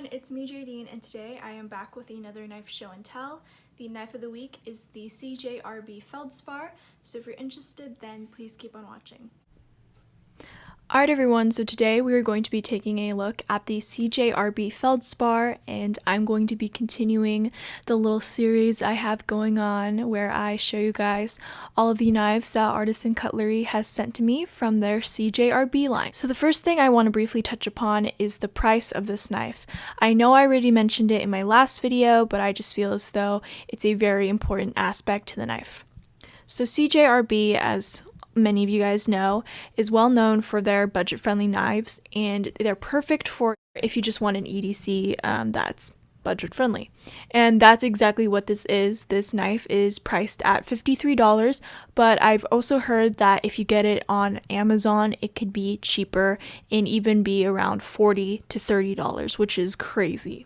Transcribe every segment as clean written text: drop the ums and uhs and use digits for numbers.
everyone, it's me Jadine, and today I am back with another knife show and tell. The knife of the week is the CJRB Feldspar, so if you're interested then please keep on watching. Alright everyone, so today we are going to be taking a look at the CJRB Feldspar, and I'm going to be continuing the little series I have going on where I show you guys all of the knives that Artisan Cutlery has sent to me from their CJRB line. So the first thing I want to briefly touch upon is the price of this knife. I know I already mentioned it in my last video, but I just feel as though it's a very important aspect to the knife. So CJRB, as many of you guys know, is well known for their budget-friendly knives, and they're perfect for if you just want an EDC that's budget-friendly. And that's exactly what this is. This knife is priced at $53, but I've also heard that if you get it on Amazon, it could be cheaper and even be around $40 to $30, which is crazy.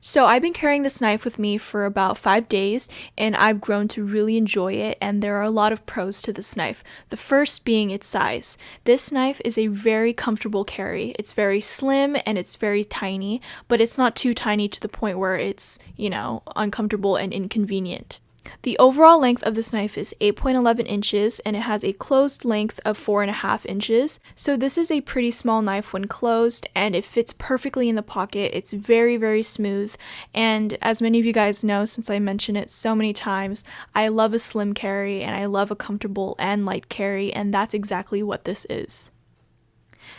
So I've been carrying this knife with me for about 5 days, and I've grown to really enjoy it, and there are a lot of pros to this knife. The first being its size. This knife is a very comfortable carry. It's very slim and it's very tiny, but it's not too tiny to the point where it's, uncomfortable and inconvenient. The overall length of this knife is 8.11 inches, and it has a closed length of 4.5 inches. So this is a pretty small knife when closed, and it fits perfectly in the pocket. It's very, very smooth, and as many of you guys know, since I mention it so many times, I love a slim carry and I love a comfortable and light carry, and that's exactly what this is.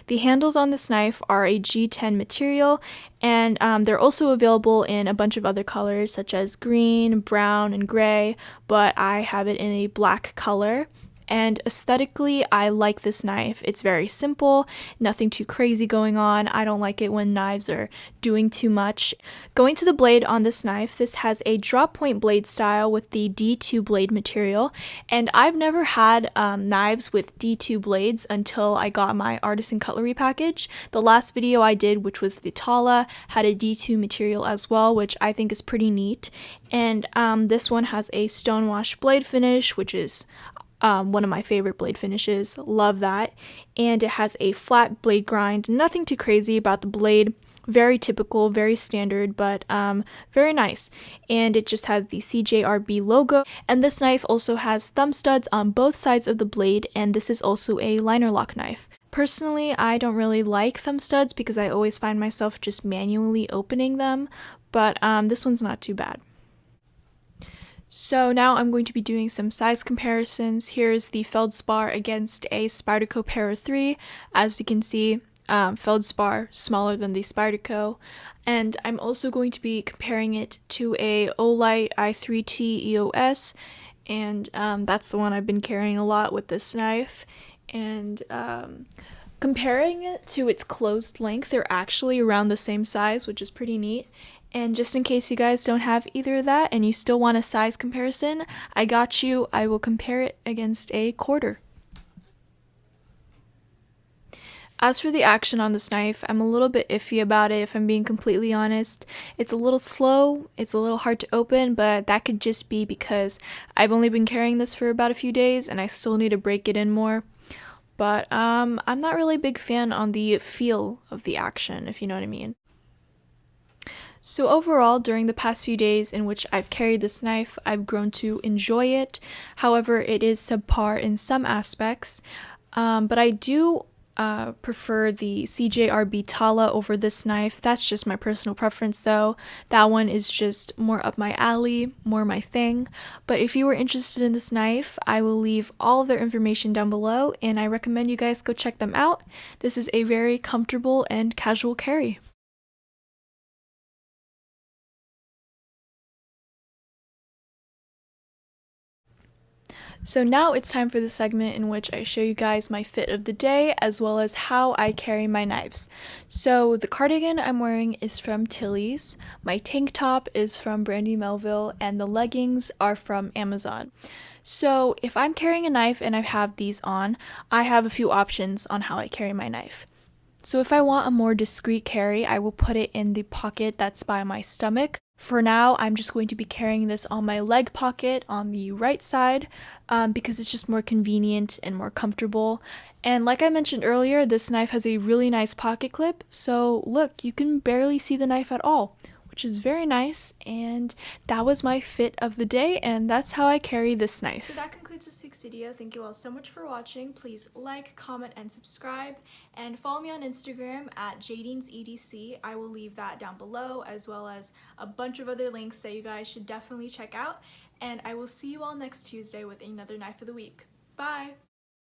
The handles on this knife are a G10 material, and they're also available in a bunch of other colors such as green, brown, and gray, but I have it in a black color. And aesthetically, I like this knife. It's very simple, nothing too crazy going on. I don't like it when knives are doing too much. Going to the blade on this knife, this has a drop point blade style with the D2 blade material, and I've never had knives with D2 blades until I got my Artisan Cutlery package. The last video I did, which was the Tala, had a D2 material as well, which I think is pretty neat. And this one has a stonewash blade finish, which is one of my favorite blade finishes. Love that. And it has a flat blade grind. Nothing too crazy about the blade. Very typical, very standard, but very nice. And it just has the CJRB logo. And this knife also has thumb studs on both sides of the blade, and this is also a liner lock knife. Personally, I don't really like thumb studs because I always find myself just manually opening them, but this one's not too bad. So now I'm going to be doing some size comparisons. Here's the Feldspar against a Spyderco Para 3. As you can see, Feldspar smaller than the Spyderco. And I'm also going to be comparing it to a Olight i3T EOS, and that's the one I've been carrying a lot with this knife. And comparing it to its closed length, they're actually around the same size, which is pretty neat. And just in case you guys don't have either of that and you still want a size comparison, I got you. I will compare it against a quarter. As for the action on this knife, I'm a little bit iffy about it if I'm being completely honest. It's a little slow, it's a little hard to open, but that could just be because I've only been carrying this for about a few days and I still need to break it in more. But I'm not really a big fan on the feel of the action, if you know what I mean. So overall, during the past few days in which I've carried this knife, I've grown to enjoy it. However, it is subpar in some aspects, but I do prefer the CJRB Tala over this knife. That's just my personal preference though. That one is just more up my alley, more my thing. But if you were interested in this knife, I will leave all of their information down below, and I recommend you guys go check them out. This is a very comfortable and casual carry. So now it's time for the segment in which I show you guys my fit of the day as well as how I carry my knives. So the cardigan I'm wearing is from Tilly's, my tank top is from Brandy Melville, and the leggings are from Amazon. So if I'm carrying a knife and I have these on, I have a few options on how I carry my knife. So if I want a more discreet carry, I will put it in the pocket that's by my stomach. For now, I'm just going to be carrying this on my leg pocket on the right side because it's just more convenient and more comfortable. And like I mentioned earlier, this knife has a really nice pocket clip, so look, you can barely see the knife at all, which is very nice. And that was my fit of the day, and that's how I carry this knife. So that concludes this week's video. Thank you all so much for watching. Please like, comment, and subscribe, and follow me on Instagram at JadinesEDC. I will leave that down below, as well as a bunch of other links that you guys should definitely check out. And I will see you all next Tuesday with another knife of the week. Bye!